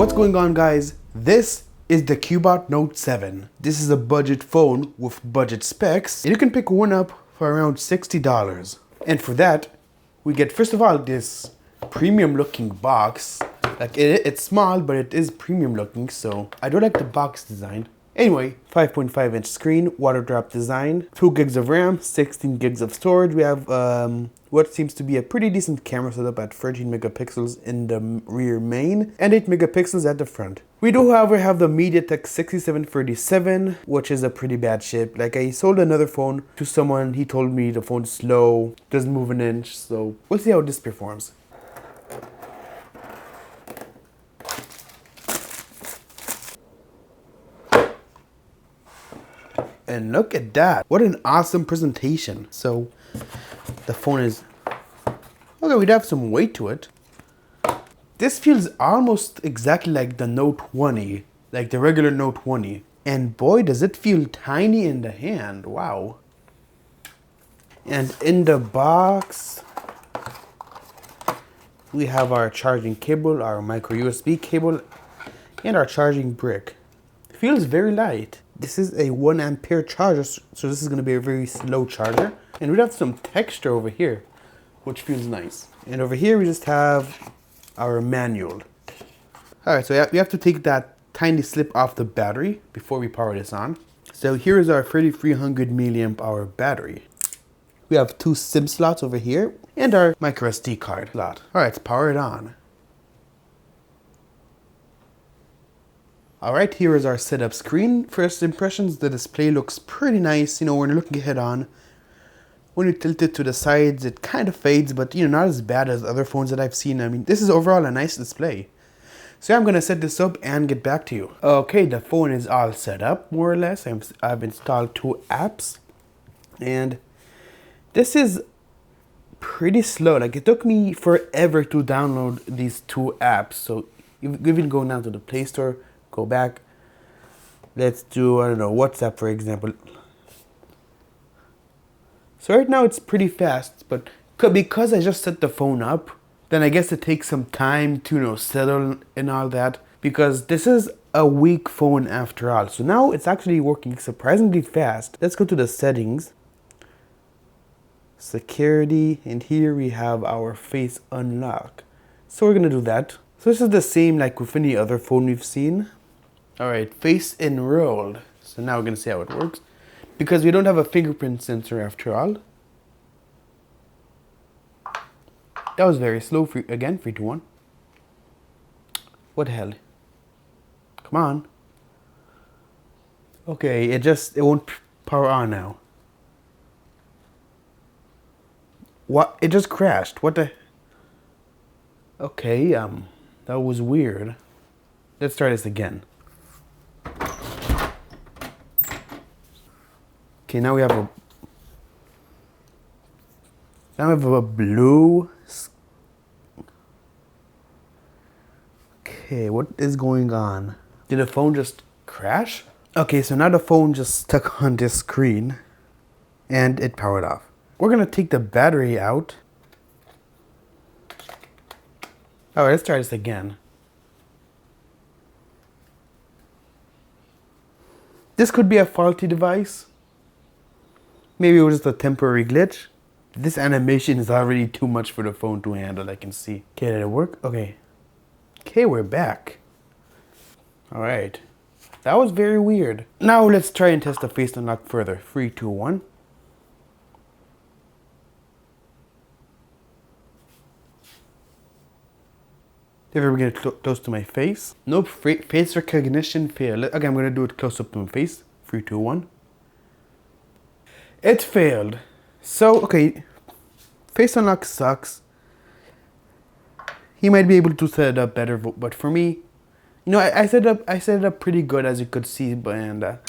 What's going on, guys? This is the Cubot Note 7. This is a budget phone with budget specs. You can pick one up for around $60. And for that, we get, first of all, this premium looking box. Like it's small, but it is premium looking, so I do like the box design. Anyway, 5.5 inch screen, water drop design, 2 gigs of RAM, 16 gigs of storage. We have what seems to be a pretty decent camera setup at 13 megapixels in the rear main and 8 megapixels at the front. We do, however, have the MediaTek 6737, which is a pretty bad chip. Like, I sold another phone to someone, he told me the phone's slow, doesn't move an inch, so we'll see how this performs. And look at that. What an awesome presentation. So the phone is, okay, we'd have some weight to it. This feels almost exactly like the Note 20, like the regular Note 20. And boy, does it feel tiny in the hand. Wow. And in the box, we have our charging cable, our micro USB cable, and our charging brick. It feels very light. This is a 1 ampere charger, so this is going to be a very slow charger. And we have some texture over here, which feels nice. And over here we just have our manual. Alright, so we have to take that tiny slip off the battery before we power this on. So here is our 3300 milliamp hour battery. We have 2 SIM slots over here and our micro SD card slot. Alright, let's power it on. Alright, here is our setup screen. First impressions, the display looks pretty nice. You know, when you're looking head on, when you tilt it to the sides, it kind of fades, but you know, not as bad as other phones that I've seen. I mean, this is overall a nice display. So yeah, I'm gonna set this up and get back to you. Okay, the phone is all set up, more or less. I've installed 2 apps, and this is pretty slow. Like, it took me forever to download these 2 apps. So even go down to the Play Store, go back. Let's do, I don't know, WhatsApp, for example. So right now it's pretty fast, but because I just set the phone up, then I guess it takes some time to, you know, settle and all that, because this is a weak phone after all. So now it's actually working surprisingly fast. Let's go to the settings, security, and here we have our face unlock. So we're gonna do that. So this is the same like with any other phone we've seen. Alright, face enrolled. So now we're gonna see how it works. Because we don't have a fingerprint sensor after all. That was very slow. Again, 3, 2, 1. What the hell? Come on. Okay, it won't power on now. What? It just crashed. What the? Okay, that was weird. Let's try this again. Okay, now we have a blue. Okay, what is going on? Did the phone just crash? Okay, so now the phone just stuck on this screen and it powered off. We're gonna take the battery out. Alright, let's try this again. This could be a faulty device. Maybe it was just a temporary glitch. This animation is already too much for the phone to handle, I can see. Okay, did it work? Okay. Okay, we're back. Alright. That was very weird. Now let's try and test the face unlock further. 3, 2, 1. If we get close to my face. Nope, face recognition failed. Okay, I'm gonna do it close up to my face. 3, 2, 1. It failed. So, okay, face unlock sucks. He might be able to set it up better, but for me, you know, I set it up pretty good, as you could see, and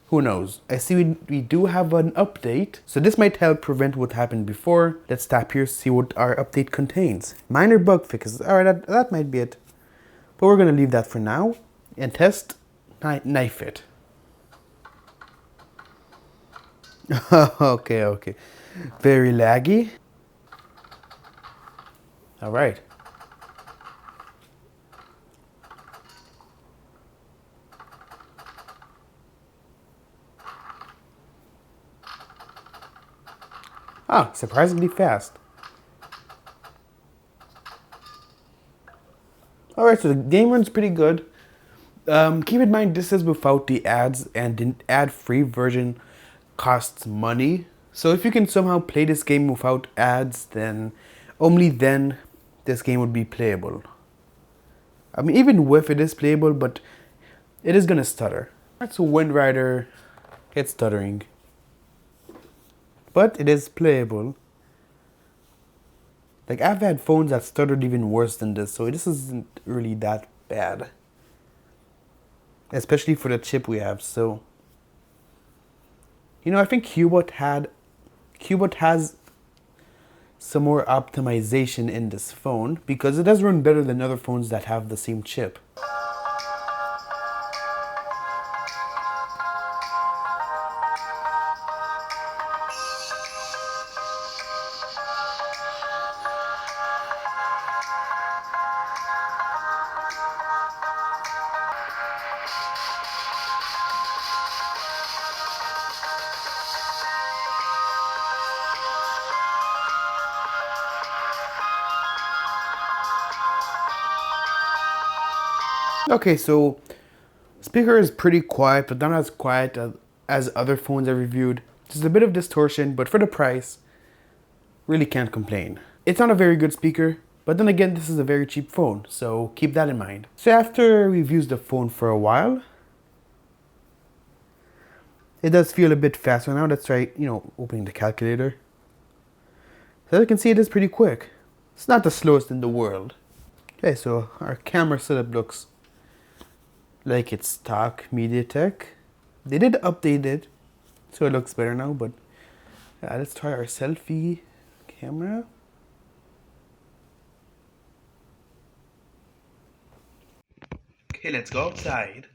who knows? I see we do have an update, so this might help prevent what happened before. Let's tap here, see what our update contains. Minor bug fixes. Alright, that might be it. But we're gonna leave that for now and test knife it. Okay. Very laggy. All right. Ah, surprisingly fast. Alright, so the game runs pretty good. Keep in mind this is without the ads, and the ad-free version costs money. So if you can somehow play this game without ads, then only then this game would be playable. I mean, even with it is playable, but it is gonna stutter. Alright, so Wind Rider, it's stuttering. But it is playable. Like, I've had phones that stuttered even worse than this, so this isn't really that bad. Especially for the chip we have, so. You know, I think Cubot has some more optimization in this phone, because it does run better than other phones that have the same chip. Okay, so speaker is pretty quiet, but not as quiet as other phones I reviewed. There's a bit of distortion, but for the price, really can't complain. It's not a very good speaker, but then again, this is a very cheap phone, so keep that in mind. So after we've used the phone for a while, it does feel a bit faster now. Let's try, opening the calculator. So as you can see, it is pretty quick. It's not the slowest in the world. Okay, so our camera setup looks like it's stock MediaTek. They did update it, so it looks better now, but yeah, let's try our selfie camera. Okay, let's go outside.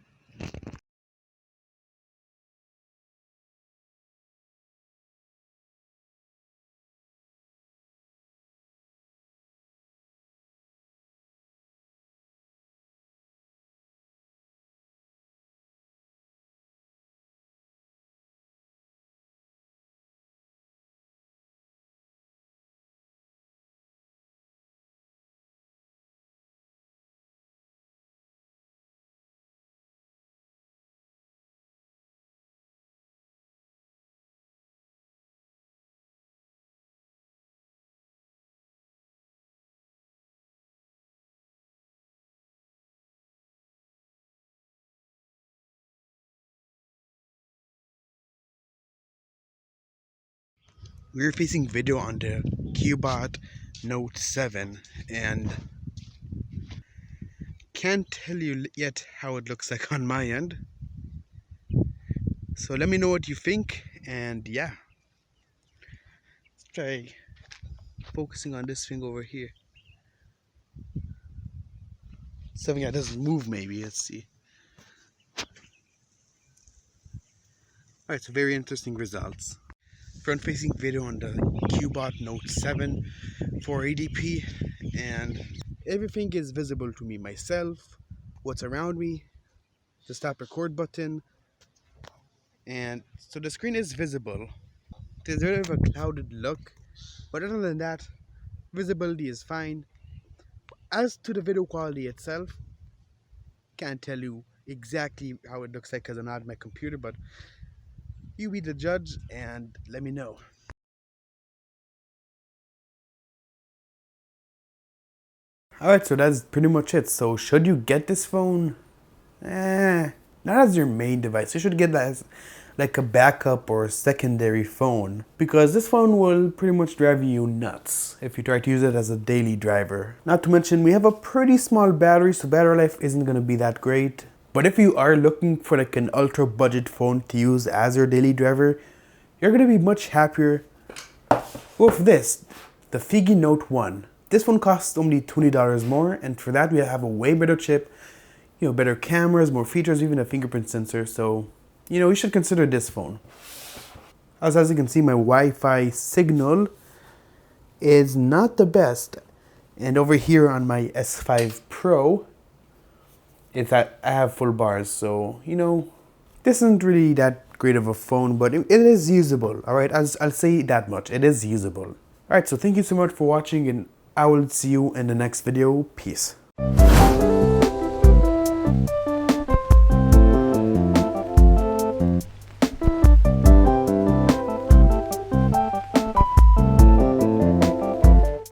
We're facing video on the Cubot Note 7, and can't tell you yet how it looks like on my end. So let me know what you think, and yeah. Let's try focusing on this thing over here. Something that doesn't move maybe, let's see. Alright, so very interesting results. Front facing video on the Cubot Note 7 480p, and everything is visible to me, myself, what's around me, the stop record button, and so the screen is visible. There's a bit of a clouded look, but other than that, visibility is fine. As to the video quality itself, can't tell you exactly how it looks like because I'm not at my computer, but you be the judge and let me know. Alright, so that's pretty much it. So should you get this phone? Not as your main device. You should get that as like a backup or a secondary phone, because this phone will pretty much drive you nuts if you try to use it as a daily driver. Not to mention we have a pretty small battery, so battery life isn't going to be that great. But if you are looking for like an ultra budget phone to use as your daily driver, you're going to be much happier with this, the Figi Note 1. This one costs only $20 more, and for that we have a way better chip, better cameras, more features, even a fingerprint sensor. So, you should consider this phone. As you can see, my Wi-Fi signal is not the best. And over here on my S5 Pro, it's that I have full bars. So, this isn't really that great of a phone, but it is usable. All right, I'll say that much. It is usable. All right, so thank you so much for watching, and I will see you in the next video. Peace.